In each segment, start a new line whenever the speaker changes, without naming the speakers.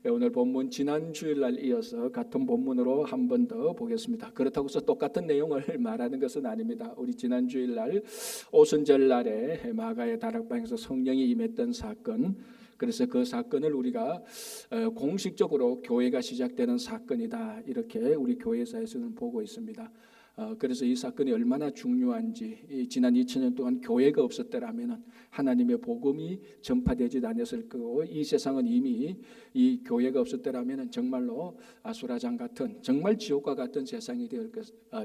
오늘 본문 지난 주일날 이어서 같은 본문으로 한 번 더 보겠습니다. 그렇다고 해서 똑같은 내용을 말하는 것은 아닙니다. 우리 지난 주일날 오순절날에 마가의 다락방에서 성령이 임했던 사건, 그래서 그 사건을 우리가 공식적으로 교회가 시작되는 사건이다, 이렇게 우리 교회사에서는 보고 있습니다. 그래서 이 사건이 얼마나 중요한지, 지난 2000년 동안 교회가 없었더라면 하나님의 복음이 전파되지 않았을 거고, 이 세상은 이미 이 교회가 없었더라면 정말로 아수라장 같은, 정말 지옥과 같은 세상이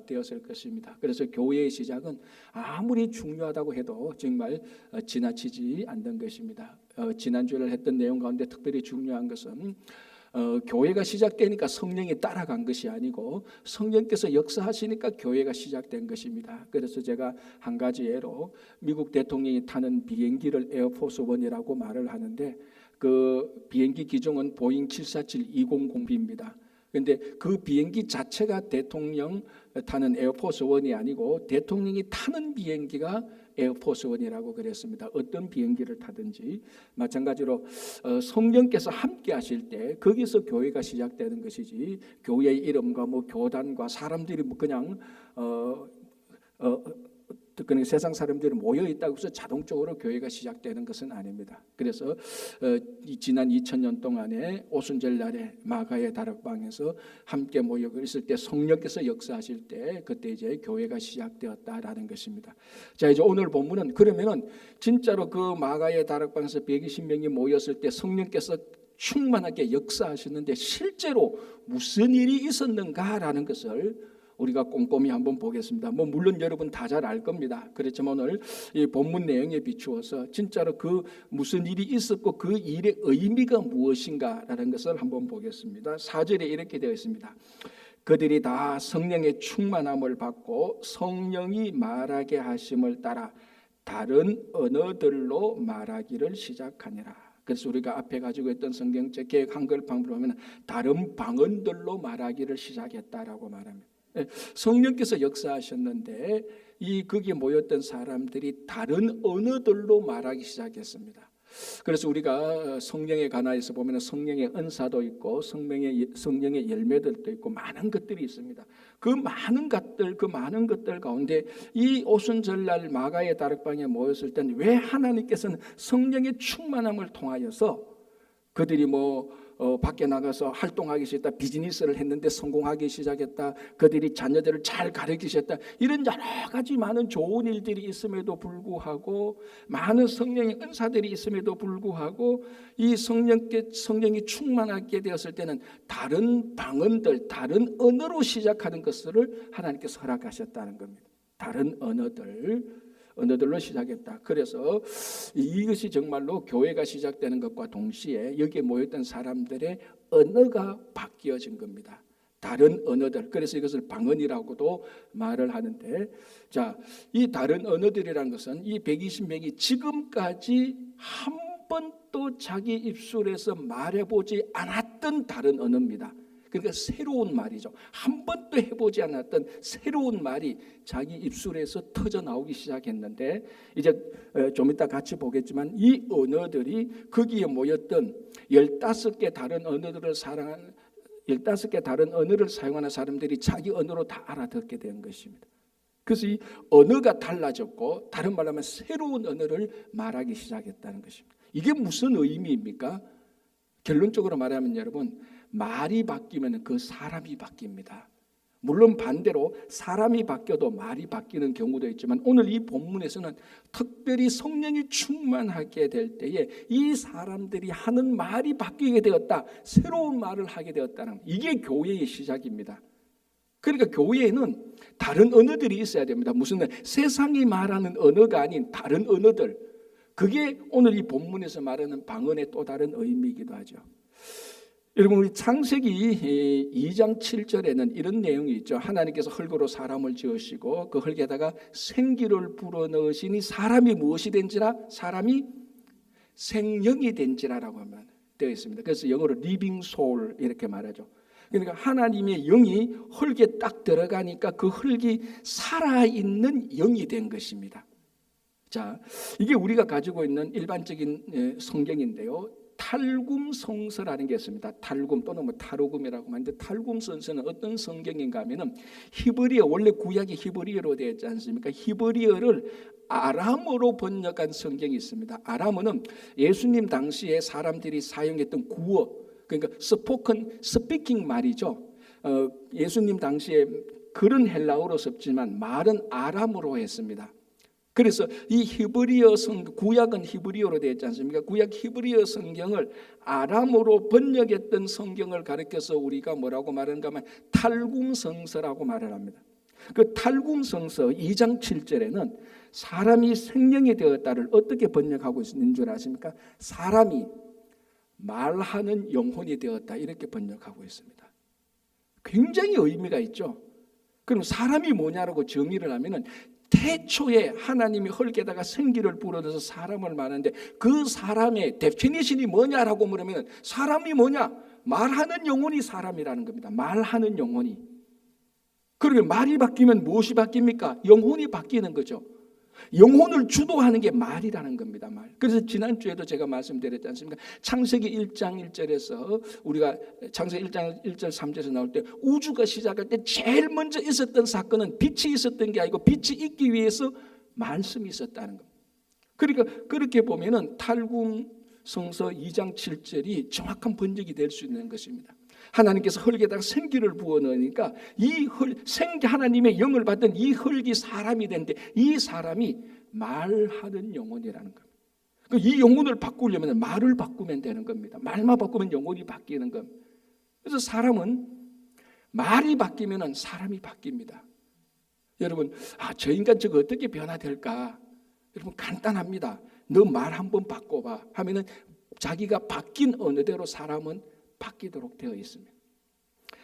되었을 것입니다. 그래서 교회의 시작은 아무리 중요하다고 해도 정말 지나치지 않는 것입니다. 지난주에 했던 내용 가운데 특별히 중요한 것은 교회가 시작되니까 성령이 따라간 것이 아니고 성령께서 역사하시니까 교회가 시작된 것입니다. 그래서 제가 한 가지 예로 미국 대통령이 타는 비행기를 에어포스 원이라고 말을 하는데, 그 비행기 기종은 보잉 747-200B입니다. 그런데 그 비행기 자체가 대통령 타는 에어포스 원이 아니고 대통령이 타는 비행기가 에어포스 원이라고 그랬습니다. 어떤 비행기를 타든지 마찬가지로 성령께서 함께 하실 때 거기서 교회가 시작되는 것이지, 교회의 이름과 뭐 교단과 사람들이 그냥 그냥 세상 사람들이 모여 있다고 해서 자동적으로 교회가 시작되는 것은 아닙니다. 그래서 지난 2000년 동안에 오순절날에 마가의 다락방에서 함께 모여 있을 때 성령께서 역사하실 때 그때 이제 교회가 시작되었다라는 것입니다. 자, 이제 오늘 본문은 그러면은 진짜로 그 마가의 다락방에서 120명이 모였을 때 성령께서 충만하게 역사하셨는데 실제로 무슨 일이 있었는가라는 것을 우리가 꼼꼼히 한번 보겠습니다. 물론 여러분 다 잘 알 겁니다. 그렇지만 오늘 이 본문 내용에 비추어서 진짜로 그 무슨 일이 있었고 그 일의 의미가 무엇인가라는 것을 한번 보겠습니다. 4절에 이렇게 되어 있습니다. 그들이 다 성령의 충만함을 받고 성령이 말하게 하심을 따라 다른 언어들로 말하기를 시작하니라. 그래서 우리가 앞에 가지고 있던 성경책 개역 한글판으로 보면 다른 방언들로 말하기를 시작했다라고 말합니다. 성령께서 역사하셨는데 거기에 모였던 사람들이 다른 언어들로 말하기 시작했습니다. 그래서 우리가 성령의 가나에서 보면 성령의 은사도 있고 성령의 열매들도 있고 많은 것들이 있습니다. 그 많은 것들 가운데 이 오순절날 마가의 다락방에 모였을 때는 왜 하나님께서는 성령의 충만함을 통하여서 그들이 밖에 나가서 활동하기 시작했다, 비즈니스를 했는데 성공하기 시작했다, 그들이 자녀들을 잘 가르치기 시작했다, 이런 여러 가지 많은 좋은 일들이 있음에도 불구하고, 많은 성령의 은사들이 있음에도 불구하고 이 성령이 충만하게 되었을 때는 다른 방언들, 다른 언어로 시작하는 것을 하나님께서 허락하셨다는 겁니다. 다른 언어들로 시작했다. 그래서 이것이 정말로 교회가 시작되는 것과 동시에 여기에 모였던 사람들의 언어가 바뀌어진 겁니다. 다른 언어들. 그래서 이것을 방언이라고도 말을 하는데, 자, 이 다른 언어들이라는 것은 이 120명이 지금까지 한 번도 자기 입술에서 말해보지 않았던 다른 언어입니다. 그러니까 새로운 말이죠. 한 번도 해보지 않았던 새로운 말이 자기 입술에서 터져 나오기 시작했는데, 이제 좀 이따 같이 보겠지만 이 언어들이 거기에 모였던 15개 다른 언어들을 15개 다른 언어를 사용하는 사람들이 자기 언어로 다 알아듣게 된 것입니다. 그래서 이 언어가 달라졌고, 다른 말로 하면 새로운 언어를 말하기 시작했다는 것입니다. 이게 무슨 의미입니까? 결론적으로 말하면 여러분, 말이 바뀌면 그 사람이 바뀝니다. 물론 반대로 사람이 바뀌어도 말이 바뀌는 경우도 있지만, 오늘 이 본문에서는 특별히 성령이 충만하게 될 때에 이 사람들이 하는 말이 바뀌게 되었다, 새로운 말을 하게 되었다는, 이게 교회의 시작입니다. 그러니까 교회에는 다른 언어들이 있어야 됩니다. 무슨 세상이 말하는 언어가 아닌 다른 언어들, 그게 오늘 이 본문에서 말하는 방언의 또 다른 의미이기도 하죠. 여러분, 우리 창세기 2장 7절에는 이런 내용이 있죠. 하나님께서 흙으로 사람을 지으시고 그 흙에다가 생기를 불어넣으시니 사람이 무엇이 된지라? 사람이 생명이 된지라라고 하면 되어 있습니다. 그래서 영어로 living soul 이렇게 말하죠. 그러니까 하나님의 영이 흙에 딱 들어가니까 그 흙이 살아있는 영이 된 것입니다. 자, 이게 우리가 가지고 있는 일반적인 성경인데요. 탈굼성서라는 게 있습니다. 탈굼 또는 뭐 타로굼이라고 하는데 탈굼성서는 어떤 성경인가 하면은 히브리어, 원래 구약이 히브리어로 되어 있지 않습니까? 히브리어를 아람어로 번역한 성경이 있습니다. 아람어는 예수님 당시에 사람들이 사용했던 구어, 그러니까 스피킹 말이죠. 예수님 당시에 글은 헬라어로 썼지만 말은 아람어로 했습니다. 그래서 이 히브리어 구약은 히브리어로 되어 있지 않습니까? 구약 히브리어 성경을 아람어로 번역했던 성경을 가리켜서 우리가 뭐라고 말하는가 하면 탈굼성서라고 말을 합니다. 그 탈굼성서 2장 7절에는 사람이 생명이 되었다를 어떻게 번역하고 있는 줄 아십니까? 사람이 말하는 영혼이 되었다, 이렇게 번역하고 있습니다. 굉장히 의미가 있죠. 그럼 사람이 뭐냐라고 정의를 하면은 태초에 하나님이 흙에다가 생기를 불어넣어서 사람을 만드는데 그 사람의 데피니션이 뭐냐라고 물으면 사람이 뭐냐? 말하는 영혼이 사람이라는 겁니다. 말하는 영혼이. 그러면 말이 바뀌면 무엇이 바뀝니까? 영혼이 바뀌는 거죠. 영혼을 주도하는 게 말이라는 겁니다. 말. 그래서 지난주에도 제가 말씀드렸지 않습니까? 창세기 1장 1절에서 우리가 창세기 1장 1절 3절에서 나올 때 우주가 시작할 때 제일 먼저 있었던 사건은 빛이 있었던 게 아니고 빛이 있기 위해서 말씀이 있었다는 겁니다. 그러니까 그렇게 보면은 탈굼성서 2장 7절이 정확한 번역이 될 수 있는 것입니다. 하나님께서 흙에다가 생기를 부어 넣으니까 이 생기 하나님의 영을 받던 이 흙이 사람이 되는데 이 사람이 말하는 영혼이라는 겁니다. 이 영혼을 바꾸려면 말을 바꾸면 되는 겁니다. 말만 바꾸면 영혼이 바뀌는 겁니다. 그래서 사람은 말이 바뀌면 사람이 바뀝니다. 여러분, 저 인간 저거 어떻게 변화될까? 여러분 간단합니다. 너 말 한번 바꿔봐 하면은 자기가 바뀐 언어대로 사람은 바뀌도록 되어 있습니다.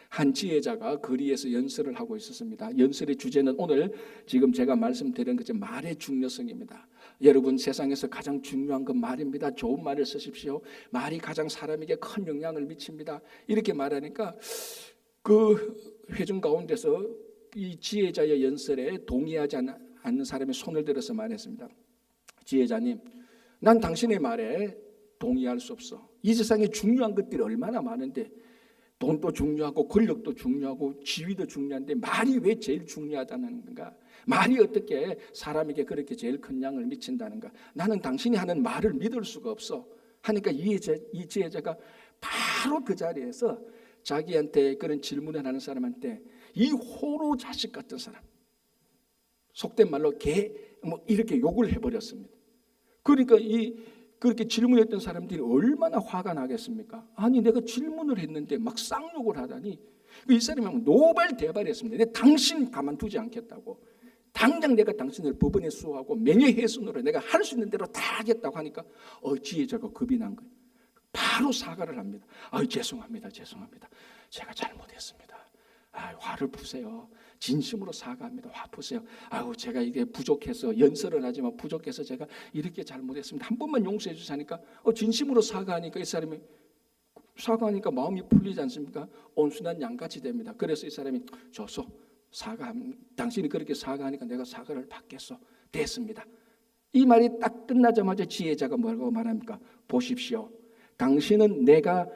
한 지혜자가 거리에서 연설을 하고 있었습니다. 연설의 주제는 오늘 지금 제가 말씀드린 것처럼 말의 중요성입니다. 여러분, 세상에서 가장 중요한 건 말입니다. 좋은 말을 쓰십시오. 말이 가장 사람에게 큰 영향을 미칩니다. 이렇게 말하니까 그 회중 가운데서 이 지혜자의 연설에 동의하지 않는 사람이 손을 들어서 말했습니다. 지혜자님, 난 당신의 말에 동의할 수 없어. 이 세상에 중요한 것들이 얼마나 많은데 돈도 중요하고 권력도 중요하고 지위도 중요한데 말이 왜 제일 중요하다는 건가? 말이 어떻게 사람에게 그렇게 제일 큰 영향을 미친다는가? 나는 당신이 하는 말을 믿을 수가 없어. 하니까 이 지혜자가 바로 그 자리에서 자기한테 그런 질문을 하는 사람한테 이 호로 자식 같은 사람, 속된 말로 개 뭐 이렇게 욕을 해버렸습니다. 그러니까 그렇게 질문했던 사람들이 얼마나 화가 나겠습니까? 아니 내가 질문을 했는데 막 쌍욕을 하다니 이 사람이 노발 대발했습니다. 내가 당신 가만두지 않겠다고. 당장 내가 당신을 법원에 수하고 명예훼손으로 내가 할 수 있는 대로 다 하겠다고 하니까 지혜자가 겁이 난 거예요. 바로 사과를 합니다. 죄송합니다. 제가 잘못했습니다. 화를 푸세요. 진심으로 사과합니다. 화 푸세요. 제가 이게 부족해서 연설은 하지만 부족해서 제가 이렇게 잘못했습니다. 한 번만 용서해 주시니까 진심으로 사과하니까 이 사람이 사과하니까 마음이 풀리지 않습니까? 온순한 양같이 됩니다. 그래서 이 사람이 좋소. 당신이 그렇게 사과하니까 내가 사과를 받겠소. 됐습니다. 이 말이 딱 끝나자마자 지혜자가 뭐라고 말합니까? 보십시오. 당신은 내가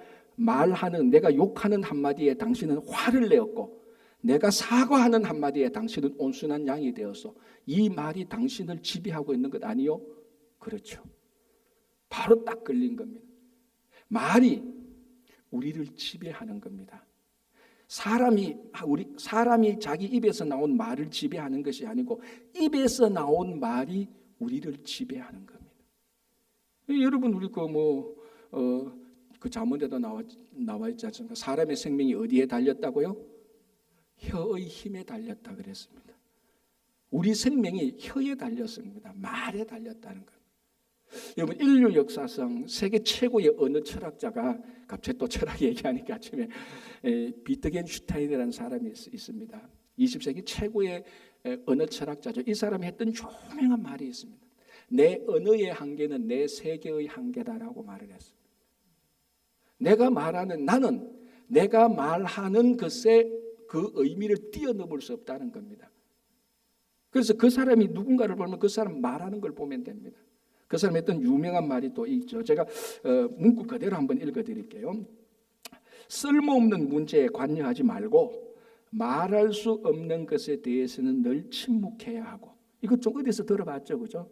욕하는 한마디에 당신은 화를 내었고 내가 사과하는 한마디에 당신은 온순한 양이 되어서 이 말이 당신을 지배하고 있는 것 아니요? 그렇죠. 바로 딱 걸린 겁니다. 말이 우리를 지배하는 겁니다. 사람이 자기 입에서 나온 말을 지배하는 것이 아니고 입에서 나온 말이 우리를 지배하는 겁니다. 여러분, 우리 그 잠언에도 나와 있지 않습니까? 사람의 생명이 어디에 달렸다고요? 혀의 힘에 달렸다 그랬습니다. 우리 생명이 혀에 달렸습니다. 말에 달렸다는 겁니다. 여러분, 인류 역사상 세계 최고의 언어 철학자가 갑자기 또 철학 얘기하니까 아침에 비트겐슈타인이라는 사람이 있습니다. 20세기 최고의 언어 철학자죠. 이 사람이 했던 유명한 말이 있습니다. 내 언어의 한계는 내 세계의 한계다라고 말을 했습니다. 나는 내가 말하는 것에 그 의미를 뛰어넘을 수 없다는 겁니다. 그래서 그 사람이 누군가를 보면 그 사람 말하는 걸 보면 됩니다. 그 사람이 했던 유명한 말이 또 있죠. 제가 문구 그대로 한번 읽어드릴게요. 쓸모없는 문제에 관여하지 말고 말할 수 없는 것에 대해서는 늘 침묵해야 하고. 이거 좀 어디서 들어봤죠, 그죠?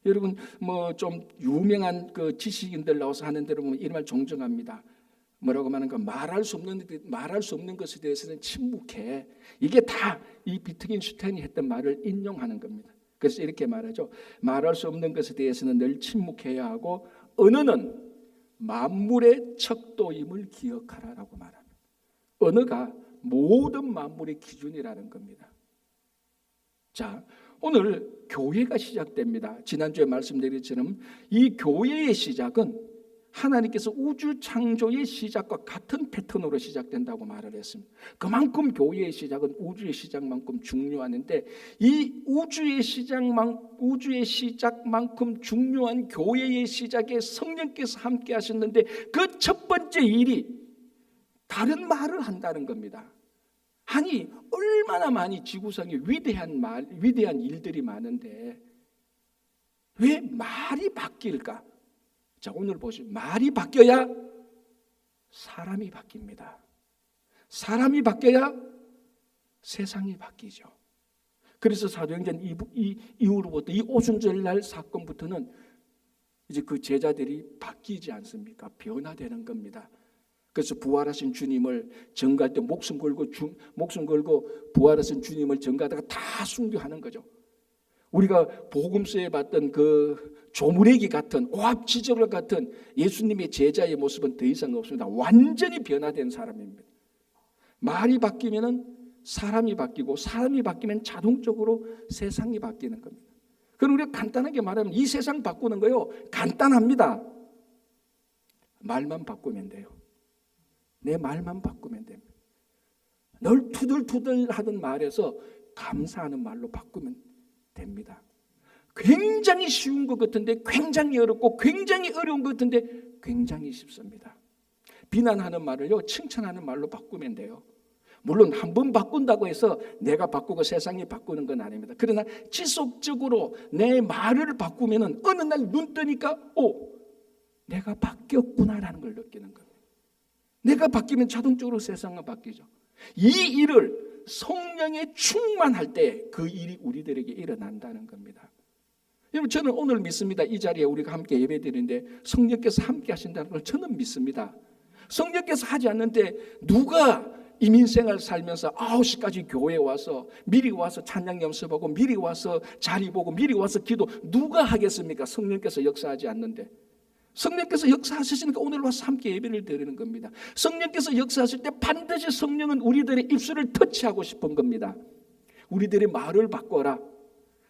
여러분 뭐 좀 유명한 그 지식인들 나와서 하는 대로 보면 이런 말 종정합니다. 뭐라고 하는가? 말할 수 없는 것에 대해서는 침묵해. 이게 다 이 비트겐슈타인이 했던 말을 인용하는 겁니다. 그래서 이렇게 말하죠. 말할 수 없는 것에 대해서는 늘 침묵해야 하고 언어는 만물의 척도임을 기억하라라고 말합니다. 언어가 모든 만물의 기준이라는 겁니다. 자, 오늘 교회가 시작됩니다. 지난주에 말씀드린 것처럼 이 교회의 시작은 하나님께서 우주 창조의 시작과 같은 패턴으로 시작된다고 말을 했습니다. 그만큼 교회의 시작은 우주의 시작만큼 중요한데 이 우주의 시작만큼 중요한 교회의 시작에 성령께서 함께 하셨는데 그 첫 번째 일이 다른 말을 한다는 겁니다. 아니 얼마나 많이 지구상에 위대한 일들이 많은데 왜 말이 바뀔까? 자, 오늘 보시면 말이 바뀌어야 사람이 바뀝니다. 사람이 바뀌어야 세상이 바뀌죠. 그래서 사도행전 이후로부터 이 오순절날 사건부터는 이제 그 제자들이 바뀌지 않습니까? 변화되는 겁니다. 그래서 부활하신 주님을 전가할 때 목숨 걸고 부활하신 주님을 전가하다가 다 순교하는 거죠. 우리가 복음서에 봤던 그 조무래기 같은 오합지졸 같은 예수님의 제자의 모습은 더 이상 없습니다. 완전히 변화된 사람입니다. 말이 바뀌면은 사람이 바뀌고 사람이 바뀌면 자동적으로 세상이 바뀌는 겁니다. 그럼 우리가 간단하게 말하면 이 세상 바꾸는 거요 간단합니다. 말만 바꾸면 돼요. 내 말만 바꾸면 됩니다. 늘 투덜투덜 하던 말에서 감사하는 말로 바꾸면 됩니다. 굉장히 쉬운 것 같은데 굉장히 어렵고 굉장히 어려운 것 같은데 굉장히 쉽습니다. 비난하는 말을요 칭찬하는 말로 바꾸면 돼요. 물론 한 번 바꾼다고 해서 내가 바꾸고 세상이 바꾸는 건 아닙니다. 그러나 지속적으로 내 말을 바꾸면은 어느 날 눈 뜨니까 내가 바뀌었구나라는 걸 느끼는 겁니다. 내가 바뀌면 자동적으로 세상은 바뀌죠. 이 일을 성령에 충만할 때 그 일이 우리들에게 일어난다는 겁니다. 여러분 저는 오늘 믿습니다. 이 자리에 우리가 함께 예배드리는데 성령께서 함께 하신다는 걸 저는 믿습니다. 성령께서 하지 않는데 누가 이민생활 살면서 9시까지 교회에 와서 미리 와서 찬양 연습하고 미리 와서 자리 보고 미리 와서 기도 누가 하겠습니까? 성령께서 역사하지 않는데. 성령께서 역사하시니까 오늘 와서 함께 예배를 드리는 겁니다. 성령께서 역사하실 때 반드시 성령은 우리들의 입술을 터치하고 싶은 겁니다. 우리들의 말을 바꿔라.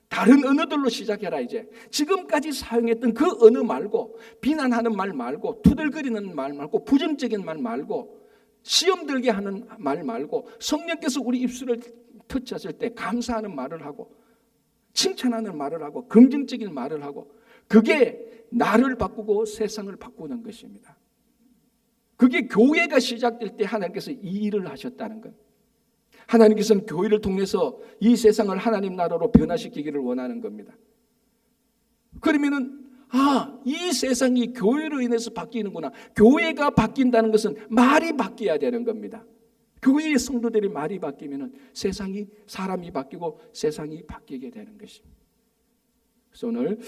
다른 언어들로 시작해라. 이제 지금까지 사용했던 그 언어 말고 비난하는 말 말고 투덜거리는 말 말고 부정적인 말 말고 시험 들게 하는 말 말고 성령께서 우리 입술을 터치하실 때 감사하는 말을 하고 칭찬하는 말을 하고 긍정적인 말을 하고 그게 나를 바꾸고 세상을 바꾸는 것입니다. 그게 교회가 시작될 때 하나님께서 이 일을 하셨다는 것. 하나님께서는 교회를 통해서 이 세상을 하나님 나라로 변화시키기를 원하는 겁니다. 그러면은 이 세상이 교회로 인해서 바뀌는구나. 교회가 바뀐다는 것은 말이 바뀌어야 되는 겁니다. 교회의 성도들의 말이 바뀌면은 사람이 바뀌고 세상이 바뀌게 되는 것입니다. 그래서 오늘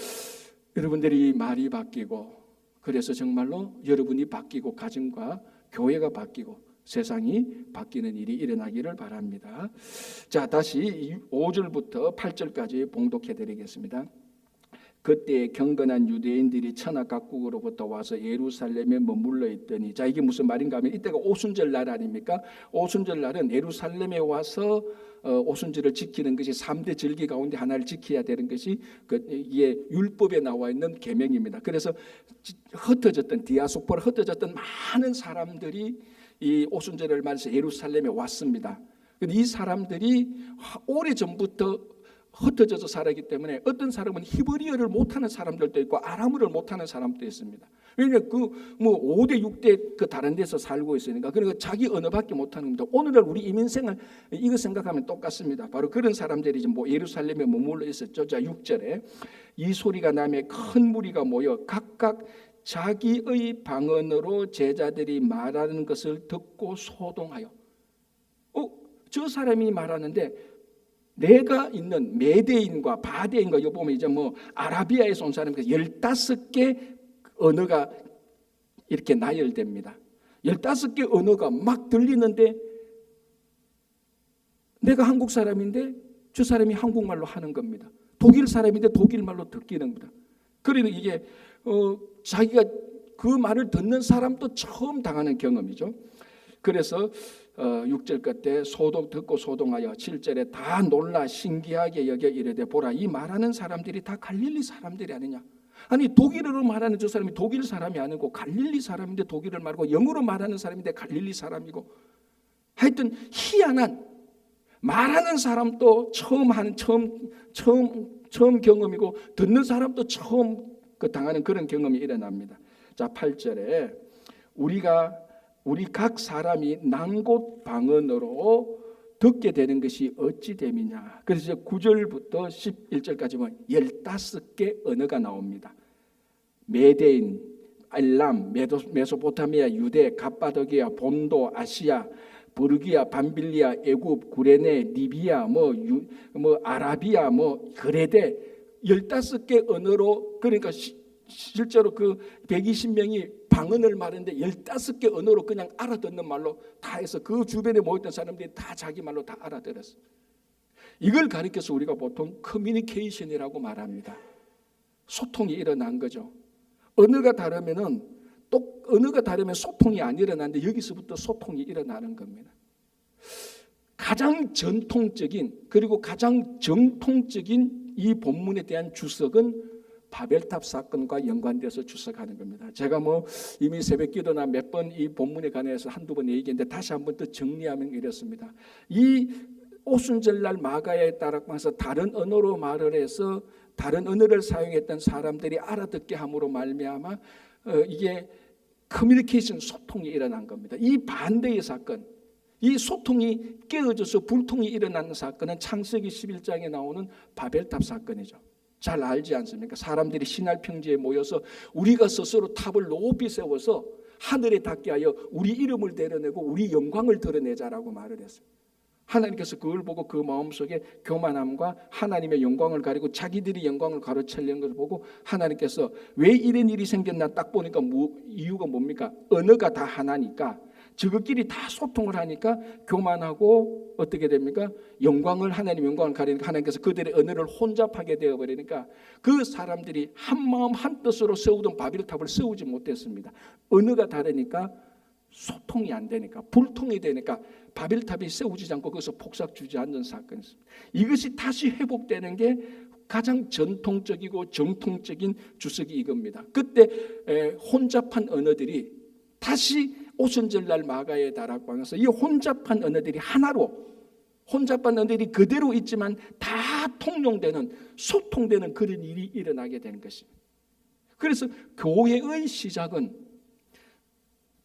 여러분들이 말이 바뀌고 그래서 정말로 여러분이 바뀌고 가정과 교회가 바뀌고 세상이 바뀌는 일이 일어나기를 바랍니다. 자, 다시 5절부터 8절까지 봉독해 드리겠습니다. 그때 경건한 유대인들이 천하 각국으로부터 와서 예루살렘에 머물러 있더니, 자 이게 무슨 말인가 하면 이때가 오순절 날 아닙니까? 오순절 날은 예루살렘에 와서 오순절을 지키는 것이 3대 절기 가운데 하나를 지켜야 되는 것이 이게 율법에 나와 있는 계명입니다. 그래서 디아스포라 흩어졌던 많은 사람들이 이 오순절을 맞아서 예루살렘에 왔습니다. 이 사람들이 오래전부터 흩어져서 살았기 때문에 어떤 사람은 히브리어를 못하는 사람들도 있고 아람어를 못하는 사람도 있습니다. 왜냐하면 뭐 5대 6대 그 다른 데서 살고 있으니까. 그러니까 자기 언어밖에 못하는 겁니다. 오늘날 우리 이민생활 이거 생각하면 똑같습니다. 바로 그런 사람들이 뭐 예루살렘에 머물러 있었죠. 자 6절에 이 소리가 나며 큰 무리가 모여 각각 자기의 방언으로 제자들이 말하는 것을 듣고 소동하여. 저 사람이 말하는데 내가 있는 메대인과 바데인과 여기 보면 이제 뭐 아라비아에서 온 사람이 15개 언어가 이렇게 나열됩니다. 15개 언어가 막 들리는데 내가 한국 사람인데 저 사람이 한국말로 하는 겁니다. 독일 사람인데 독일말로 듣기는 겁니다. 그러니까 이게 자기가 그 말을 듣는 사람도 처음 당하는 경험이죠. 그래서 6절 끝에 소동 듣고 소동하여 7절에 다 놀라 신기하게 여겨 이르되 보라 이 말하는 사람들이 다 갈릴리 사람들이 아니냐. 아니 독일어로 말하는 저 사람이 독일 사람이 아니고 갈릴리 사람인데 독일을 말고 영어로 말하는 사람인데 갈릴리 사람이고 하여튼 희한한 말하는 사람도 처음 경험이고 듣는 사람도 처음 당하는 그런 경험이 일어납니다. 자 8절에 우리 각 사람이 난곳 방언으로 듣게 되는 것이 어찌 됨이냐. 그래서 9절부터 11절까지 보면 15개 언어가 나옵니다. 메데인, 엘람, 메소포타미아, 유대, 갑바도기아, 본도, 아시아, 부르기아, 밤빌리아, 애굽, 구레네, 리비아, 뭐 아라비아, 뭐 그레데 15개 언어로 그러니까 실제로 그 120명이 방언을 말하는데 15개 언어로 그냥 알아듣는 말로 다 해서 그 주변에 모였던 사람들이 다 자기 말로 다 알아들었어요. 이걸 가리켜서 우리가 보통 커뮤니케이션이라고 말합니다. 소통이 일어난 거죠. 언어가 다르면 소통이 안 일어나는데 여기서부터 소통이 일어나는 겁니다. 가장 전통적인 그리고 가장 정통적인 이 본문에 대한 주석은 바벨탑 사건과 연관돼서 주석하는 겁니다. 제가 뭐 이미 새벽기도나 몇 번 이 본문에 관해서 한두 번 얘기했는데 다시 한번 더 정리하면 이렇습니다. 이 오순절날 마가의 다락방에서 다른 언어로 말을 해서 다른 언어를 사용했던 사람들이 알아듣게 함으로 말미암아 이게 커뮤니케이션 소통이 일어난 겁니다. 이 반대의 사건, 이 소통이 깨어져서 불통이 일어나는 사건은 창세기 11장에 나오는 바벨탑 사건이죠. 잘 알지 않습니까? 사람들이 신할 평지에 모여서 우리가 스스로 탑을 높이 세워서 하늘에 닿게 하여 우리 이름을 드러내고 우리 영광을 드러내자라고 말을 했어요. 하나님께서 그걸 보고 그 마음속에 교만함과 하나님의 영광을 가리고 자기들이 영광을 가로채려는 것을 보고 하나님께서 왜 이런 일이 생겼나 딱 보니까 이유가 뭡니까? 언어가 다 하나니까 저것끼리 다 소통을 하니까 교만하고 어떻게 됩니까? 하나님 영광을 가리니까 하나님께서 그들의 언어를 혼잡하게 되어버리니까 그 사람들이 한 마음 한 뜻으로 세우던 바벨탑을 세우지 못했습니다. 언어가 다르니까 소통이 안 되니까 불통이 되니까 바벨탑이 세우지 않고 거기서 폭삭 주저앉는 사건이 있습니다. 이것이 다시 회복되는 게 가장 전통적이고 정통적인 주석이 이겁니다. 그때 혼잡한 언어들이 다시 오순절날 마가의 다락방에서 이 혼잡한 언어들이 하나로 혼잡한 언어들이 그대로 있지만 다 통용되는 소통되는 그런 일이 일어나게 된 것입니다. 그래서 교회의 시작은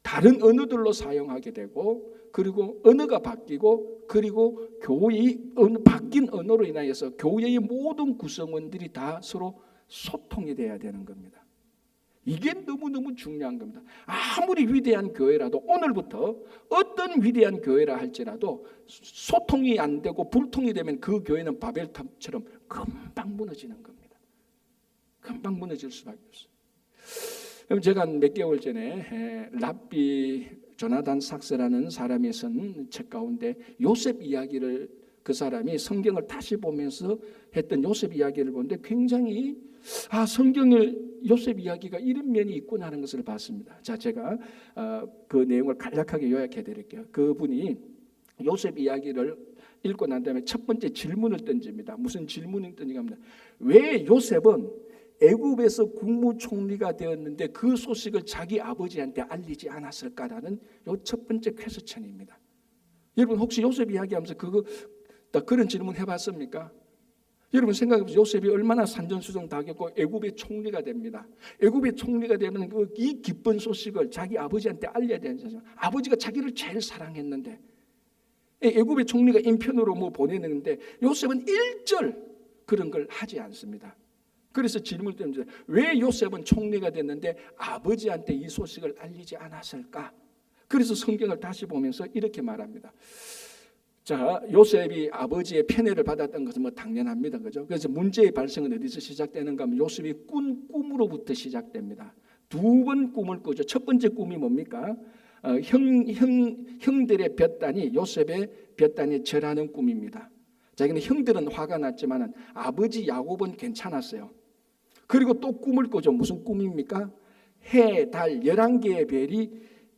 다른 언어들로 사용하게 되고 그리고 언어가 바뀌고 그리고 교회의 바뀐 언어로 인하여서 교회의 모든 구성원들이 다 서로 소통이 돼야 되는 겁니다. 이게 너무너무 중요한 겁니다. 아무리 위대한 교회라도 오늘부터 어떤 위대한 교회라 할지라도 소통이 안 되고 불통이 되면 그 교회는 바벨탑처럼 금방 무너지는 겁니다. 금방 무너질 수밖에 없어요. 그럼 제가 몇 개월 전에 랍비 조나단 삭스라는 사람이 쓴 책 가운데 요셉 이야기를 그 사람이 성경을 다시 보면서 했던 요셉 이야기를 보는데 굉장히 성경을 요셉 이야기가 이런 면이 있구나 하는 것을 봤습니다. 자, 제가 그 내용을 간략하게 요약해 드릴게요. 그분이 요셉 이야기를 읽고 난 다음에 첫 번째 질문을 던집니다. 무슨 질문을 던지가 합니다. 왜 요셉은 애굽에서 국무총리가 되었는데 그 소식을 자기 아버지한테 알리지 않았을까라는 요 첫 번째 퀘스천입니다. 여러분 혹시 요셉 이야기하면서 그런 질문 해봤습니까? 여러분 생각해보세요. 요셉이 얼마나 산전수전 다 겪고 애굽의 총리가 됩니다. 애굽의 총리가 되면 이 기쁜 소식을 자기 아버지한테 알려야 되잖아요. 아버지가 자기를 제일 사랑했는데 애굽의 총리가 인편으로 뭐 보내는데 요셉은 일절 그런 걸 하지 않습니다. 그래서 질문을 드립니다. 왜 요셉은 총리가 됐는데 아버지한테 이 소식을 알리지 않았을까? 그래서 성경을 다시 보면서 이렇게 말합니다. 자, 요셉이 아버지의 편애를 받았던 것은 뭐 당연합니다. 그죠? 그래서 문제의 발생은 어디서 시작되는가 하면 요셉이 꾼 꿈으로부터 시작됩니다. 두 번 꿈을 꾸죠. 첫 번째 꿈이 뭡니까? 형들의 볕단이 요셉의 볕단에 절하는 꿈입니다. 자기는 형들은 화가 났지만 아버지 야곱은 괜찮았어요. 그리고 또 꿈을 꾸죠. 무슨 꿈입니까? 해, 달 11개의 별이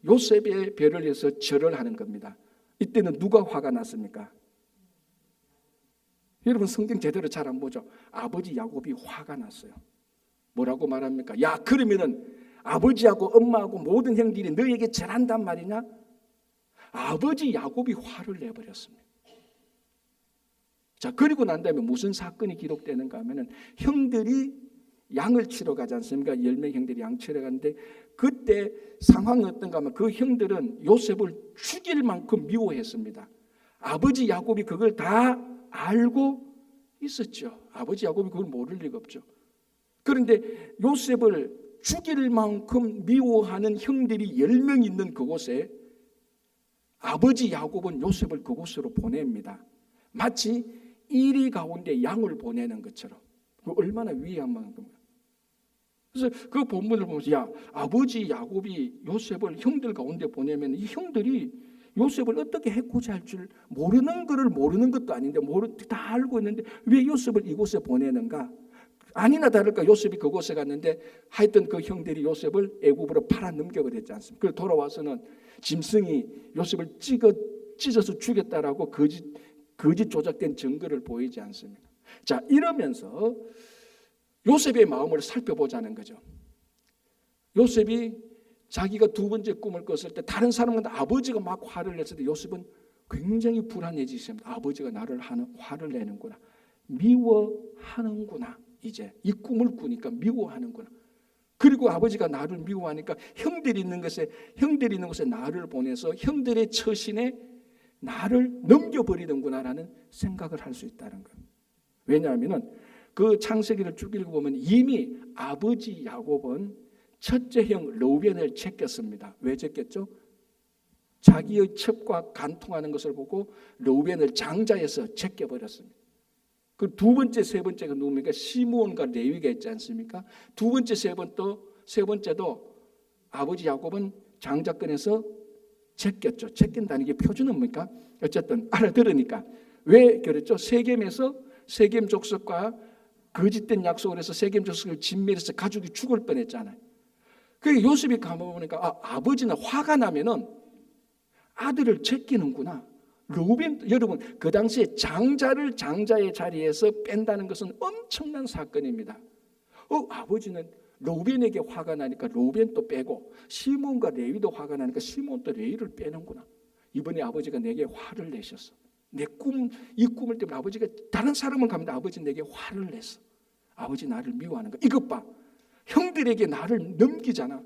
요셉의 별을 해서 절을 하는 겁니다. 이때는 누가 화가 났습니까? 여러분 성경 제대로 잘 안 보죠. 아버지 야곱이 화가 났어요. 뭐라고 말합니까? 야, 그러면은 아버지하고 엄마하고 모든 형들이 너에게 절한단 말이냐? 아버지 야곱이 화를 내버렸습니다. 자, 그리고 난 다음에 무슨 사건이 기록되는가 하면은 형들이 양을 치러 가지 않습니까? 10명 형들이 양 치러 가는데 그때 상황은 어떤가 하면 그 형들은 요셉을 죽일 만큼 미워했습니다. 아버지 야곱이 그걸 다 알고 있었죠. 아버지 야곱이 그걸 모를 리가 없죠. 그런데 요셉을 죽일 만큼 미워하는 형들이 10명 있는 그곳에 아버지 야곱은 요셉을 그곳으로 보냅니다. 마치 이리 가운데 양을 보내는 것처럼. 그 얼마나 위험한 겁니까? 그래서 그 본문을 보면서 야, 아버지 야곱이 요셉을 형들 가운데 보내면 이 형들이 요셉을 어떻게 해코지 할 줄 모르는 거를 모르는 것도 아닌데 다 알고 있는데 왜 요셉을 이곳에 보내는가? 아니나 다를까 요셉이 그곳에 갔는데 하여튼 그 형들이 요셉을 애굽으로 팔아 넘겨버렸지 않습니까? 그래서 돌아와서는 짐승이 요셉을 찢어서 죽였다라고 거짓 조작된 증거를 보이지 않습니까? 자, 이러면서 요셉의 마음을 살펴보자는 거죠. 요셉이 자기가 두 번째 꿈을 꿨을 때 다른 사람은 아버지가 막 화를 냈을 때 요셉은 굉장히 불안해지십니다. 아버지가 나를 화를 내는구나. 미워하는구나. 이제 이 꿈을 꾸니까 미워하는구나. 그리고 아버지가 나를 미워하니까 형들이 있는 곳에 나를 보내서 형들의 처신에 나를 넘겨버리는구나라는 생각을 할 수 있다는 거예요. 왜냐하면 그 창세기를 쭉 읽어보면 이미 아버지 야곱은 첫째 형 르우벤을 제꼈습니다. 왜 제꼈죠? 자기의 첩과 간통하는 것을 보고 르우벤을 장자에서 제껴버렸습니다. 그 두 번째, 세 번째가 누굽니까? 시므온과 레위가 있지 않습니까? 두 번째, 세 번째도 아버지 야곱은 장자권에서 제꼈죠. 제낀다는 게 표준은 뭡니까? 어쨌든 알아들으니까. 왜 그랬죠? 세겜에서 세겜 족속과 거짓된 약속을 해서 세겜 족속을 진멸해서 가족이 죽을 뻔했잖아요. 그 요셉이 가보니까 아버지는 화가 나면은 아들을 제끼는구나. 르우벤, 여러분 그 당시에 장자를 장자의 자리에서 뺀다는 것은 엄청난 사건입니다. 아버지는 르우벤에게 화가 나니까 르우벤도 빼고 시몬과 레위도 화가 나니까 시몬도 레위를 빼는구나. 이번에 아버지가 내게 화를 내셨어. 이 꿈을 때문에 아버지가 다른 사람은 가면 아버지 내게 화를 냈어. 아버지 나를 미워하는 거. 이것 봐. 형들에게 나를 넘기잖아.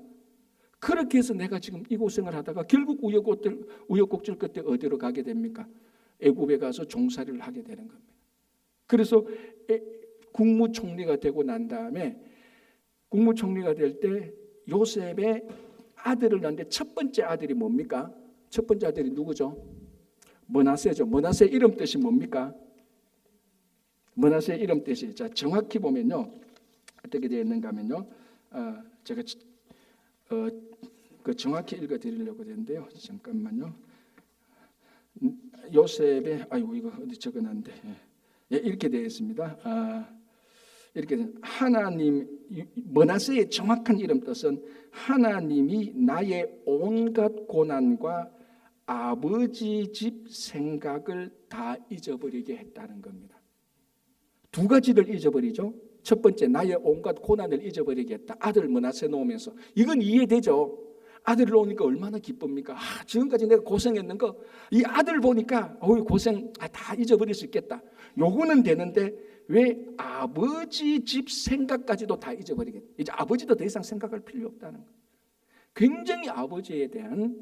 그렇게 해서 내가 지금 이곳생을 하다가 결국 우여곡절 끝에 어디로 가게 됩니까? 애굽에 가서 종살이를 하게 되는 겁니다. 그래서 국무총리가 되고 난 다음에 국무총리가 될 때 요셉의 아들을 낳는데 첫 번째 아들이 뭡니까? 첫 번째 아들이 누구죠? 므낫세죠. 므낫세 이름 뜻이 뭡니까? 므낫세 이름 뜻이 자 정확히 보면요 어떻게 되어 있는가 하면요 제가 그 정확히 읽어드리려고 했는데요. 잠깐만요. 요셉의 이거 어디 적어놨는데 이렇게 되어 있습니다. 이렇게 하나님 므낫세의 정확한 이름 뜻은 하나님이 나의 온갖 고난과 아버지 집 생각을 다 잊어버리게 했다는 겁니다. 두 가지를 잊어버리죠. 첫 번째 나의 온갖 고난을 잊어버리게 했다. 아들 므낫세 놓으면서 이건 이해되죠. 아들을 오니까 얼마나 기쁩니까? 지금까지 내가 고생했는 거 이 아들 보니까 고생 다 잊어버릴 수 있겠다. 요거는 되는데 왜 아버지 집 생각까지도 다 잊어버리겠다. 이제 아버지도 더 이상 생각할 필요 없다는 거예요. 굉장히 아버지에 대한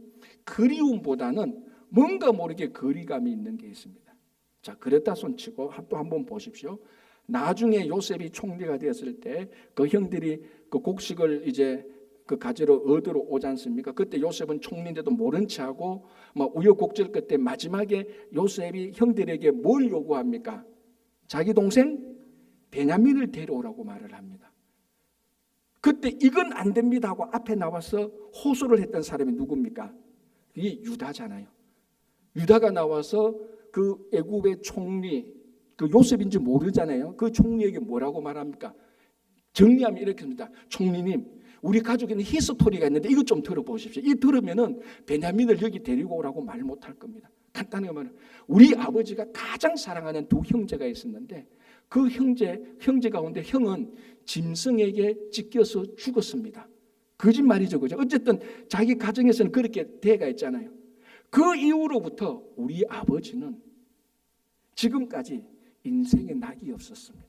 그리움보다는 뭔가 모르게 거리감이 있는 게 있습니다. 자, 그랬다 손치고 또 한번 보십시오. 나중에 요셉이 총리가 되었을 때 그 형들이 그 곡식을 이제 그 가지러 얻으러 오지 않습니까? 그때 요셉은 총리인데도 모른 체하고 막 우여곡절 끝에 마지막에 요셉이 형들에게 뭘 요구합니까? 자기 동생 베냐민을 데려오라고 말을 합니다. 그때 이건 안 됩니다 하고 앞에 나와서 호소를 했던 사람이 누굽니까? 이게 유다잖아요. 유다가 나와서 그 애굽의 총리, 그 요셉인지 모르잖아요. 그 총리에게 뭐라고 말합니까? 정리하면 이렇게 합니다. 총리님, 우리 가족에는 히스토리가 있는데 이것 좀 들어보십시오. 이 들으면은 베냐민을 여기 데리고 오라고 말 못할 겁니다. 간단하게 말하면 우리 아버지가 가장 사랑하는 두 형제가 있었는데 그 형제 가운데 형은 짐승에게 찢겨서 죽었습니다. 거짓말이죠, 그죠? 어쨌든 자기 가정에서는 그렇게 대가 있잖아요. 그 이후로부터 우리 아버지는 지금까지 인생에 낙이 없었습니다.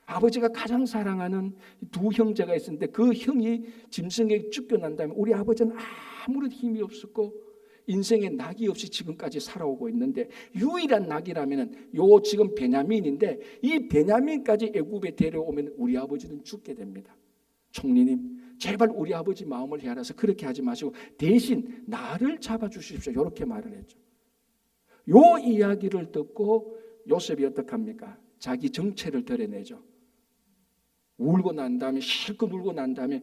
아버지가 가장 사랑하는 두 형제가 있었는데 그 형이 짐승에게 쫓겨난 다음에 우리 아버지는 아무런 힘이 없었고 인생에 낙이 없이 지금까지 살아오고 있는데 유일한 낙이라면 요 지금 베냐민인데 이 베냐민까지 애굽에 데려오면 우리 아버지는 죽게 됩니다. 총리님, 제발 우리 아버지 마음을 헤아려서 그렇게 하지 마시고 대신 나를 잡아주십시오. 이렇게 말을 했죠. 요 이야기를 듣고 요셉이 어떻게 합니까? 자기 정체를 드러내죠. 울고 난 다음에 실컷 울고 난 다음에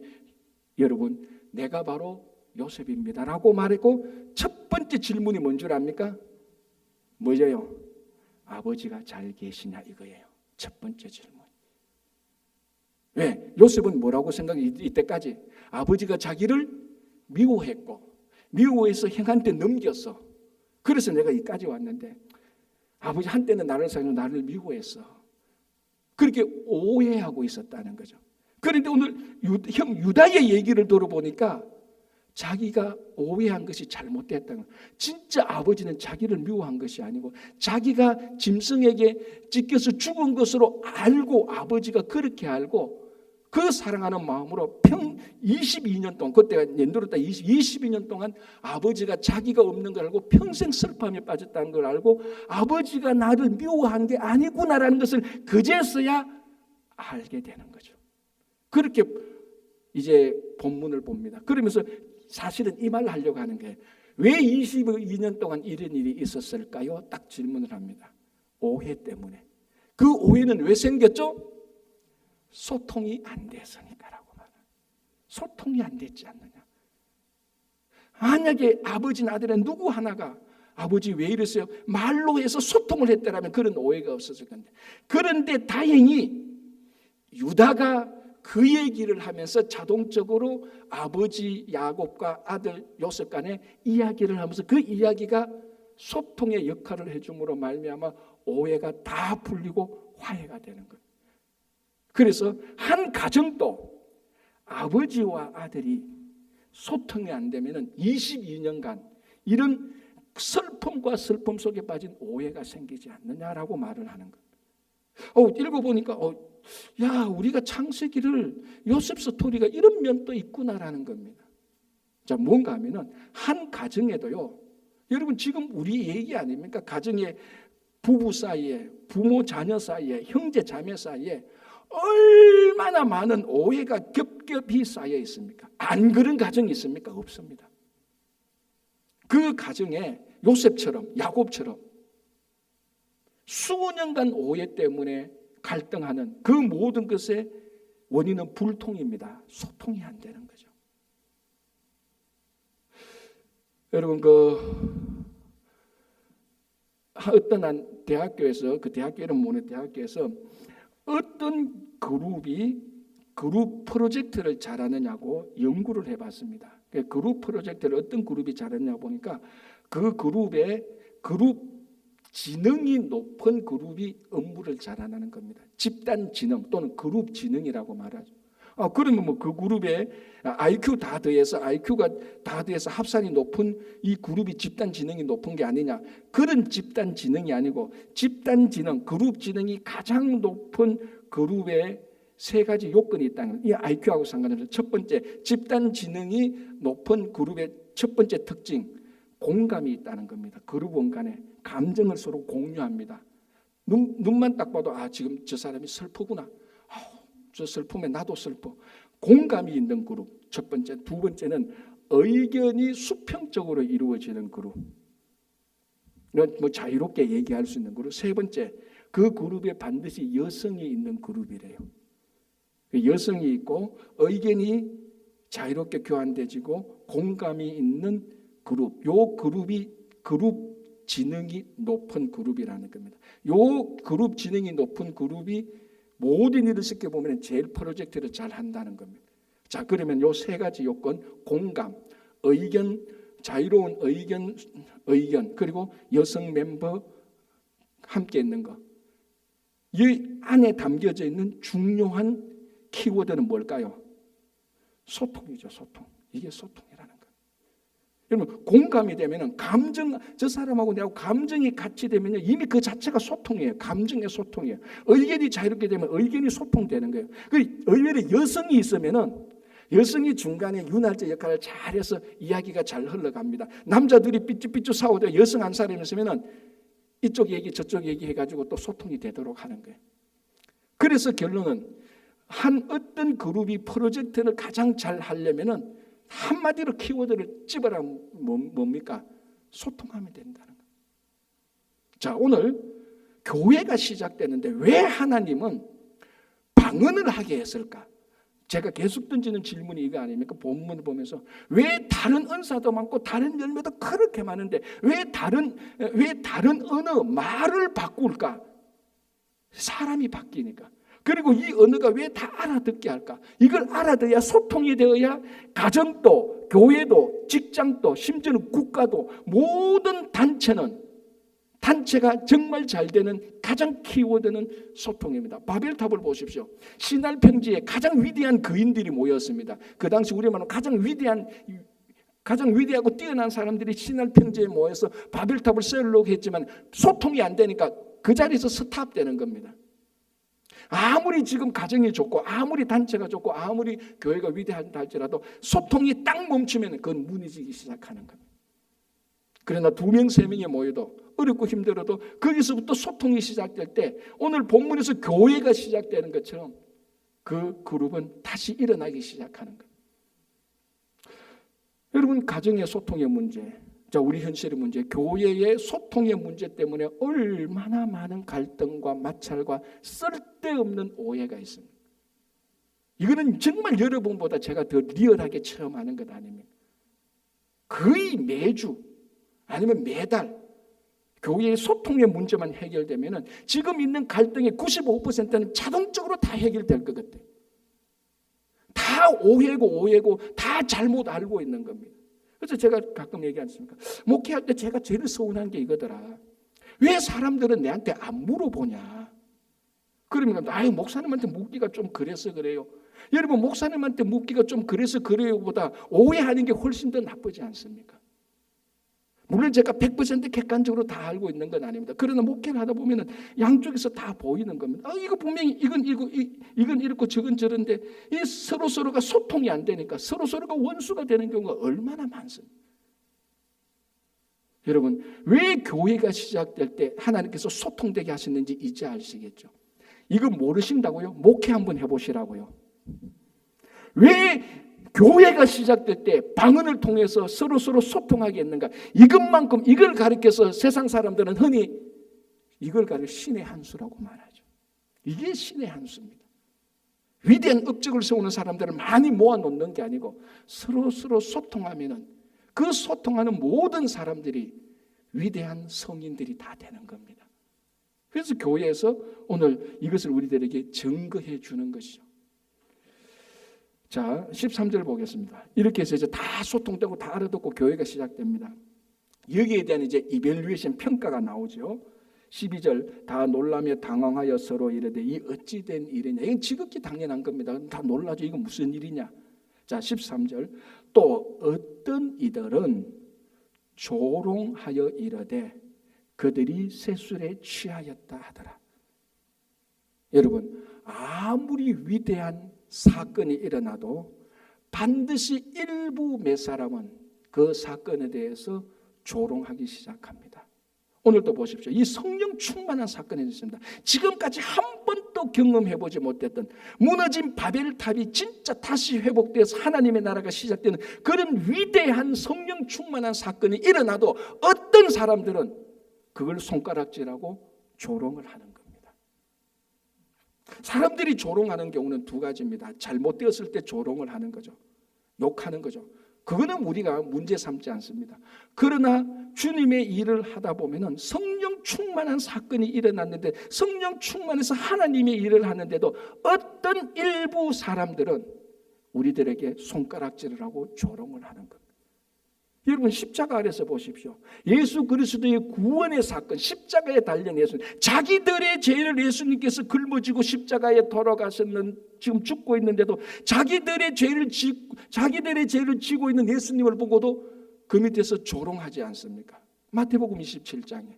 여러분 내가 바로 요셉입니다 라고 말했고 첫 번째 질문이 뭔 줄 압니까? 뭐죠? 아버지가 잘 계시냐 이거예요. 첫 번째 질문. 왜? 요셉은 뭐라고 생각해? 이때까지 아버지가 자기를 미워했고 미워해서 형한테 넘겼어. 그래서 내가 여기까지 왔는데 아버지 한때는 나를 사랑하고 나를 미워했어. 그렇게 오해하고 있었다는 거죠. 그런데 오늘 형 유다의 얘기를 들어보니까 자기가 오해한 것이 잘못됐다는 거예요. 진짜 아버지는 자기를 미워한 것이 아니고 자기가 짐승에게 찢겨서 죽은 것으로 알고 아버지가 그렇게 알고 그 사랑하는 마음으로 22년 동안 그때가 연도로 따 22년 동안 아버지가 자기가 없는 걸 알고 평생 슬픔에 빠졌다는 걸 알고 아버지가 나를 미워한 게 아니구나라는 것을 그제서야 알게 되는 거죠. 그렇게 이제 본문을 봅니다. 그러면서 사실은 이 말을 하려고 하는 게 왜 22년 동안 이런 일이 있었을까요? 딱 질문을 합니다. 오해 때문에. 그 오해는 왜 생겼죠? 소통이 안 돼서니까라고 말해요. 소통이 안 됐지 않느냐. 만약에 아버지나 아들은 누구 하나가 아버지 왜 이러세요? 말로 해서 소통을 했더라면 그런 오해가 없었을 건데. 그런데 다행히 유다가 그 얘기를 하면서 자동적으로 아버지 야곱과 아들 요셉 간에 이야기를 하면서 그 이야기가 소통의 역할을 해줌으로 말미암아 오해가 다 풀리고 화해가 되는 거예요. 그래서 한 가정도 아버지와 아들이 소통이 안 되면 22년간 이런 슬픔과 슬픔 속에 빠진 오해가 생기지 않느냐라고 말을 하는 거예요. 읽어보니까 야 우리가 창세기를 요셉 스토리가 이런 면도 있구나라는 겁니다. 자 뭔가 하면은 한 가정에도요. 여러분 지금 우리 얘기 아닙니까? 가정의 부부 사이에 부모 자녀 사이에 형제 자매 사이에 얼마나 많은 오해가 겹겹이 쌓여 있습니까? 안 그런 가정이 있습니까? 없습니다. 그 가정에 요셉처럼 야곱처럼 수년간 오해 때문에 갈등하는 그 모든 것의 원인은 불통입니다. 소통이 안 되는 거죠. 여러분 어떤 한 대학교에서 그 대학교 이름 모르는 대학교에서 어떤 그룹 프로젝트를 잘하느냐고 연구를 해봤습니다. 그룹 프로젝트를 어떤 그룹이 잘하느냐 보니까 그 그룹 지능이 높은 그룹이 업무를 잘하는 겁니다. 집단 지능 또는 그룹 지능이라고 말하죠. 그러면 뭐 그 그룹에 IQ가 다 더해서 합산이 높은 이 그룹이 집단 지능이 높은 게 아니냐? 그런 집단 지능이 아니고 집단 지능, 그룹 지능이 가장 높은 그룹에 세 가지 요건이 있다는 이 IQ하고 상관없어요. 첫 번째, 집단 지능이 높은 그룹의 첫 번째 특징, 공감이 있다는 겁니다. 그룹원 간에 감정을 서로 공유합니다. 눈만 딱 봐도 지금 저 사람이 슬프구나. 저 슬픔에 나도 슬퍼. 공감이 있는 그룹. 첫 번째. 두 번째는 의견이 수평적으로 이루어지는 그룹. 뭐 자유롭게 얘기할 수 있는 그룹. 세 번째, 그 그룹에 반드시 여성이 있는 그룹이래요. 여성이 있고 의견이 자유롭게 교환되지고 공감이 있는 그룹. 요 그룹이 그룹 지능이 높은 그룹이라는 겁니다. 요 그룹 지능이 높은 그룹이 모든 일을 쉽게 보면 제일 프로젝트를 잘 한다는 겁니다. 자, 그러면 요 세 가지 요건, 공감, 의견, 자유로운 의견, 그리고 여성 멤버 함께 있는 거. 이 안에 담겨져 있는 중요한 키워드는 뭘까요? 소통이죠, 소통. 이게 소통이라는 거예요. 여러분, 공감이 되면은 저 사람하고 내하고 감정이 같이 되면요, 이미 그 자체가 소통이에요. 감정의 소통이에요. 의견이 자유롭게 되면 의견이 소통되는 거예요. 의외로 여성이 있으면은 여성이 중간에 윤활제 역할을 잘해서 이야기가 잘 흘러갑니다. 남자들이 삐쭈삐쭈 싸우다 여성 한 사람이 있으면은 이쪽 얘기 저쪽 얘기 해가지고 또 소통이 되도록 하는 거예요. 그래서 결론은 어떤 그룹이 프로젝트를 가장 잘 하려면은 한마디로 키워드를 집어라 뭡니까? 소통하면 된다는 거예요. 자, 오늘 교회가 시작되는데 왜 하나님은 방언을 하게 했을까? 제가 계속 던지는 질문이 이거 아닙니까? 본문을 보면서 왜 다른 언사도 많고 다른 열매도 그렇게 많은데 왜 다른 언어 말을 바꿀까? 사람이 바뀌니까. 그리고 이 언어가 왜 다 알아듣게 할까? 이걸 알아들어야 소통이 되어야 가정도, 교회도, 직장도, 심지어는 국가도 모든 단체가 정말 잘 되는 가장 키워드는 소통입니다. 바벨탑을 보십시오. 시날 평지에 가장 위대한 거인들이 모였습니다. 그 당시 우리 말로 가장 위대하고 뛰어난 사람들이 시날 평지에 모여서 바벨탑을 세우려고 했지만 소통이 안 되니까 그 자리에서 스탑되는 겁니다. 아무리 지금 가정이 좋고 아무리 단체가 좋고 아무리 교회가 위대하다 할지라도 소통이 딱 멈추면 그건 무너지기 시작하는 겁니다. 그러나 2명, 3명이 모여도 어렵고 힘들어도 거기서부터 소통이 시작될 때 오늘 본문에서 교회가 시작되는 것처럼 그 그룹은 다시 일어나기 시작하는 겁니다. 여러분, 가정의 소통의 문제, 우리 현실의 문제, 교회의 소통의 문제 때문에 얼마나 많은 갈등과 마찰과 쓸데없는 오해가 있습니다. 이거는 정말 여러분보다 제가 더 리얼하게 체험하는 것 아닙니까? 거의 매주 아니면 매달 교회의 소통의 문제만 해결되면 지금 있는 갈등의 95%는 자동적으로 다 해결될 것 같아요. 다 오해고 다 잘못 알고 있는 겁니다. 그래서 제가 가끔 얘기하지 않습니까? 목회할 때 제가 제일 서운한 게 이거더라. 왜 사람들은 내한테 안 물어보냐? 그러면 목사님한테 묻기가 좀 그래서 그래요. 여러분, 목사님한테 묻기가 좀 그래서 그래요보다 오해하는 게 훨씬 더 나쁘지 않습니까? 물론 제가 100% 객관적으로 다 알고 있는 건 아닙니다. 그러나 목회를 하다 보면은 양쪽에서 다 보이는 겁니다. 이거 분명히 이건 이렇고 저건 저런데 이 서로가 소통이 안 되니까 서로가 원수가 되는 경우가 얼마나 많습니다. 여러분, 왜 교회가 시작될 때 하나님께서 소통되게 하셨는지 이제 아시겠죠? 이거 모르신다고요? 목회 한번 해보시라고요. 왜 교회가 시작될 때 방언을 통해서 서로 소통하게 했는가? 이걸 가르쳐서 세상 사람들은 흔히 이걸 가르쳐 신의 한 수라고 말하죠. 이게 신의 한 수입니다. 위대한 업적을 세우는 사람들을 많이 모아놓는 게 아니고 서로 소통하면은 그 소통하는 모든 사람들이 위대한 성인들이 다 되는 겁니다. 그래서 교회에서 오늘 이것을 우리들에게 증거해 주는 것이죠. 자, 13절 보겠습니다. 이렇게 해서 이제 다 소통되고 다 알아듣고 교회가 시작됩니다. 여기에 대한 이제 이밸류에이션 평가가 나오죠. 12절 다 놀라며 당황하여 서로 이르되 이 어찌 된 일이냐. 이건 지극히 당연한 겁니다. 다 놀라죠. 이건 무슨 일이냐. 자 13절 또 어떤 이들은 조롱하여 이르되 그들이 쇠술에 취하였다 하더라. 여러분 아무리 위대한 사건이 일어나도 반드시 일부 몇 사람은 그 사건에 대해서 조롱하기 시작합니다. 오늘도 보십시오. 이 성령 충만한 사건이 있습니다. 지금까지 한 번도 경험해보지 못했던 무너진 바벨탑이 진짜 다시 회복되어서 하나님의 나라가 시작되는 그런 위대한 성령 충만한 사건이 일어나도 어떤 사람들은 그걸 손가락질하고 조롱을 하는 겁니다. 사람들이 조롱하는 경우는 두 가지입니다. 잘못되었을 때 조롱을 하는 거죠. 욕하는 거죠. 그거는 우리가 문제 삼지 않습니다. 그러나 주님의 일을 하다 보면은 성령 충만한 사건이 일어났는데 성령 충만해서 하나님의 일을 하는데도 어떤 일부 사람들은 우리들에게 손가락질을 하고 조롱을 하는 겁니다. 여러분 십자가 아래서 보십시오. 예수 그리스도의 구원의 사건, 십자가에 달린 예수님, 자기들의 죄를 예수님께서 짊어지고 십자가에 돌아가셨는 지금 죽고 있는데도 자기들의 죄를 지고 있는 예수님을 보고도 그 밑에서 조롱하지 않습니까? 마태복음 27장에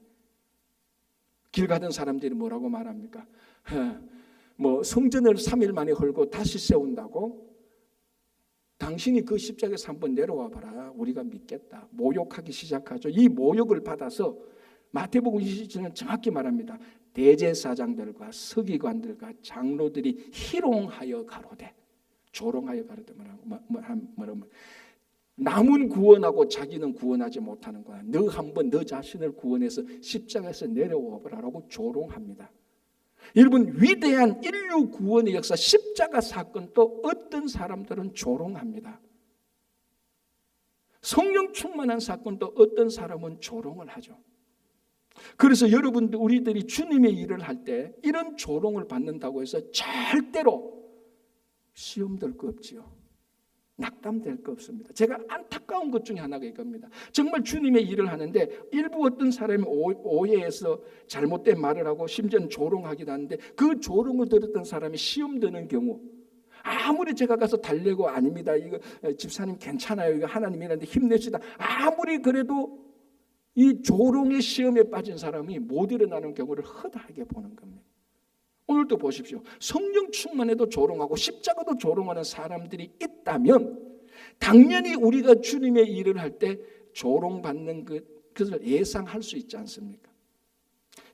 길 가던 사람들이 뭐라고 말합니까? 뭐 성전을 3일 만에 헐고 다시 세운다고? 당신이 그 십자가에서 한번 내려와 봐라. 우리가 믿겠다. 모욕하기 시작하죠. 이 모욕을 받아서 마태복음 27장은 정확히 말합니다. 대제사장들과 서기관들과 장로들이 희롱하여 가로되, 조롱하여 가로되 뭐라면 남은 구원하고 자기는 구원하지 못하는 거야. 너 한번 너 자신을 구원해서 십자가에서 내려와 보라라고 조롱합니다. 여러분 위대한 인류 구원의 역사 십자가 사건도 어떤 사람들은 조롱합니다. 성령 충만한 사건도 어떤 사람은 조롱을 하죠. 그래서 여러분들 우리들이 주님의 일을 할 때 이런 조롱을 받는다고 해서 절대로 시험될 거 없지요. 낙담될 거 없습니다. 제가 안타까운 것 중에 하나가 이겁니다. 정말 주님의 일을 하는데 일부 어떤 사람이 오해해서 잘못된 말을 하고 심지어는 조롱하기도 하는데 그 조롱을 들었던 사람이 시험 드는 경우 아무리 제가 가서 달래고 아닙니다. 이거 집사님 괜찮아요. 이거 하나님이라는데 힘내시다. 아무리 그래도 이 조롱의 시험에 빠진 사람이 못 일어나는 경우를 허다하게 보는 겁니다. 오늘도 보십시오. 성령 충만해도 조롱하고 십자가도 조롱하는 사람들이 있다면 당연히 우리가 주님의 일을 할 때 조롱받는 그것을 예상할 수 있지 않습니까?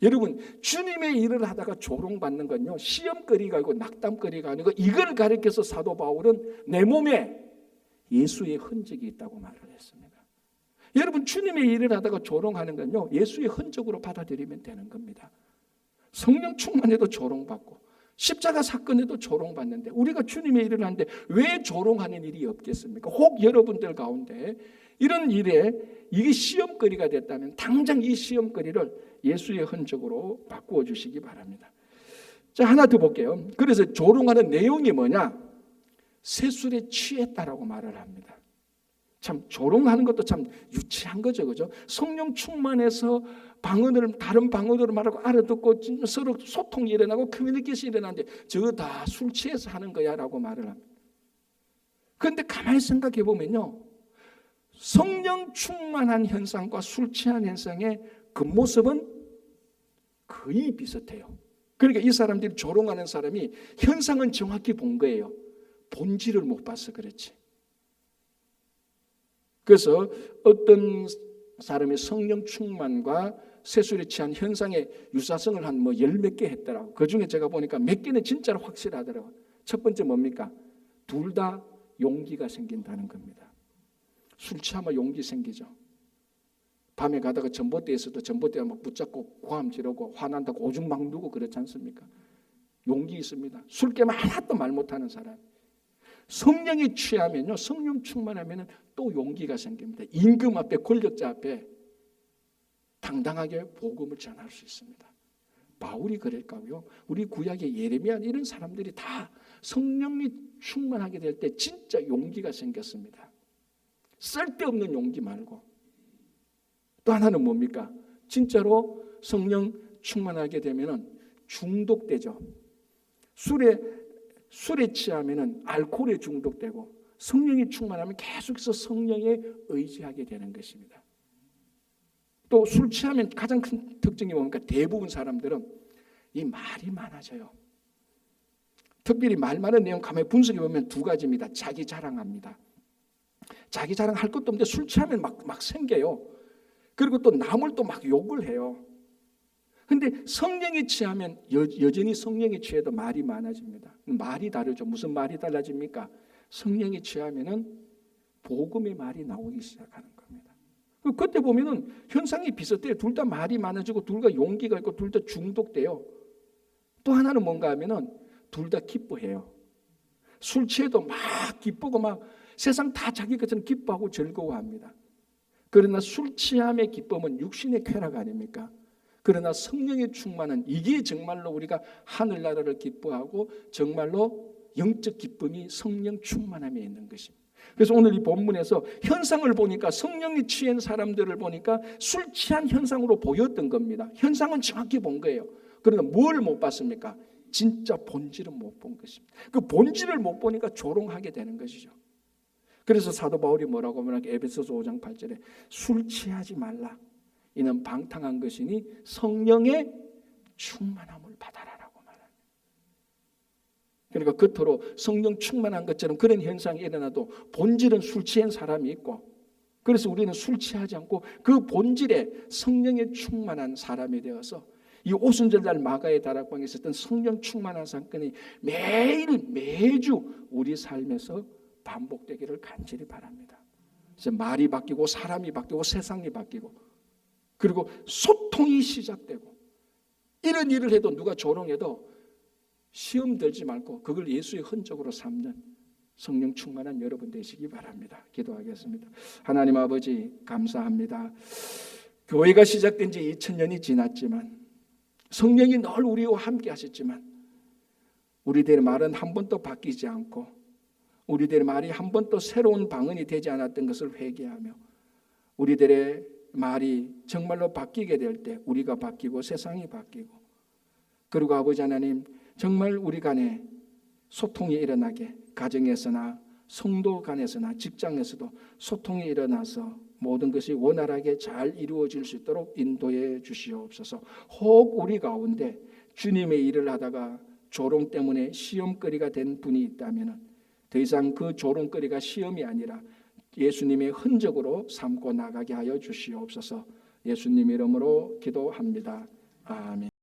여러분 주님의 일을 하다가 조롱받는 건요 시험거리가 아니고 낙담거리가 아니고 이걸 가리켜서 사도 바울은 내 몸에 예수의 흔적이 있다고 말을 했습니다. 여러분 주님의 일을 하다가 조롱하는 건요 예수의 흔적으로 받아들이면 되는 겁니다. 성령 충만해도 조롱받고 십자가 사건에도 조롱받는데 우리가 주님의 일을 하는데 왜 조롱하는 일이 없겠습니까? 혹 여러분들 가운데 이런 일에 이게 시험거리가 됐다면 당장 이 시험거리를 예수의 흔적으로 바꾸어 주시기 바랍니다. 자, 하나 더 볼게요. 그래서 조롱하는 내용이 뭐냐? 쇠술에 취했다라고 말을 합니다. 참 조롱하는 것도 참 유치한 거죠, 그죠? 성령 충만해서 방언을 다른 방언으로 말하고 알아듣고 서로 소통이 일어나고 커뮤니케이션이 일어나는데 저거 다 술 취해서 하는 거야라고 말을 합니다. 그런데 가만히 생각해 보면요, 성령 충만한 현상과 술 취한 현상의 그 모습은 거의 비슷해요. 그러니까 이 사람들이 조롱하는 사람이 현상은 정확히 본 거예요. 본질을 못 봐서 그렇지. 그래서 어떤 사람이 성령 충만과 쇠술에 취한 현상의 유사성을 한 뭐 열 몇 개 했더라고. 그 중에 제가 보니까 몇 개는 진짜로 확실하더라고. 첫 번째 뭡니까? 둘 다 용기가 생긴다는 겁니다. 술 취하면 용기 생기죠. 밤에 가다가 전봇대에서도 전봇대가 막 붙잡고 고함 지르고 화난다고 오줌 막 누고 그렇지 않습니까? 용기 있습니다. 술 깨면 하나도 말 못하는 사람. 성령이 취하면요, 성령 충만하면은 또 용기가 생깁니다. 임금 앞에, 권력자 앞에 당당하게 복음을 전할 수 있습니다. 바울이 그럴까요? 우리 구약의 예레미야 이런 사람들이 다 성령이 충만하게 될 때 진짜 용기가 생겼습니다. 쓸데없는 용기 말고. 또 하나는 뭡니까? 진짜로 성령 충만하게 되면은 중독되죠. 술에 취하면은 알코올에 중독되고, 성령이 충만하면 계속해서 성령에 의지하게 되는 것입니다. 또 술 취하면 가장 큰 특징이 뭡니까? 대부분 사람들은 이 말이 많아져요. 특별히 말 많은 내용 가만히 분석해 보면 두 가지입니다. 자기 자랑합니다. 자기 자랑할 것도 없는데 술 취하면 막 생겨요. 그리고 또 남을 또 막 욕을 해요. 근데 성령에 취하면 여전히 성령에 취해도 말이 많아집니다. 말이 다르죠. 무슨 말이 달라집니까? 성령에 취하면은 복음의 말이 나오기 시작하는 겁니다. 그때 보면은 현상이 비슷해요. 둘 다 말이 많아지고 둘 다 용기가 있고 둘 다 중독돼요. 또 하나는 뭔가 하면은 둘 다 기뻐해요. 술 취해도 막 기쁘고 막 세상 다 자기 것처럼 기뻐하고 즐거워합니다. 그러나 술 취함의 기쁨은 육신의 쾌락 아닙니까? 그러나 성령의 충만은 이게 정말로 우리가 하늘나라를 기뻐하고 정말로 영적 기쁨이 성령 충만함에 있는 것입니다. 그래서 오늘 이 본문에서 현상을 보니까 성령이 취한 사람들을 보니까 술 취한 현상으로 보였던 겁니다. 현상은 정확히 본 거예요. 그러나 뭘 못 봤습니까? 진짜 본질은 못 본 것입니다. 그 본질을 못 보니까 조롱하게 되는 것이죠. 그래서 사도 바울이 뭐라고 하면 에베소서 5장 8절에 술 취하지 말라. 이는 방탕한 것이니 성령의 충만함을 받아라라고 말합니다. 그러니까 겉으로 성령 충만한 것처럼 그런 현상이 일어나도 본질은 술 취한 사람이 있고, 그래서 우리는 술 취하지 않고 그 본질에 성령의 충만한 사람이 되어서 이 오순절날 마가의 다락방에 있었던 성령 충만한 사건이 매주 우리 삶에서 반복되기를 간절히 바랍니다. 이제 말이 바뀌고 사람이 바뀌고 세상이 바뀌고 그리고 소통이 시작되고, 이런 일을 해도 누가 조롱해도 시험 들지 말고 그걸 예수의 흔적으로 삼는 성령 충만한 여러분 되시기 바랍니다. 기도하겠습니다. 하나님 아버지 감사합니다. 교회가 시작된 지 2000년이 지났지만 성령이 늘 우리와 함께 하셨지만 우리들의 말은 한 번도 바뀌지 않고 우리들의 말이 한 번도 새로운 방언이 되지 않았던 것을 회개하며 우리들의 말이 정말로 바뀌게 될 때 우리가 바뀌고 세상이 바뀌고, 그리고 아버지 하나님 정말 우리 간에 소통이 일어나게, 가정에서나 성도 간에서나 직장에서도 소통이 일어나서 모든 것이 원활하게 잘 이루어질 수 있도록 인도해 주시옵소서. 혹 우리 가운데 주님의 일을 하다가 조롱 때문에 시험거리가 된 분이 있다면 더 이상 그 조롱거리가 시험이 아니라 예수님의 흔적으로 삼고 나가게 하여 주시옵소서. 예수님 이름으로 기도합니다. 아멘.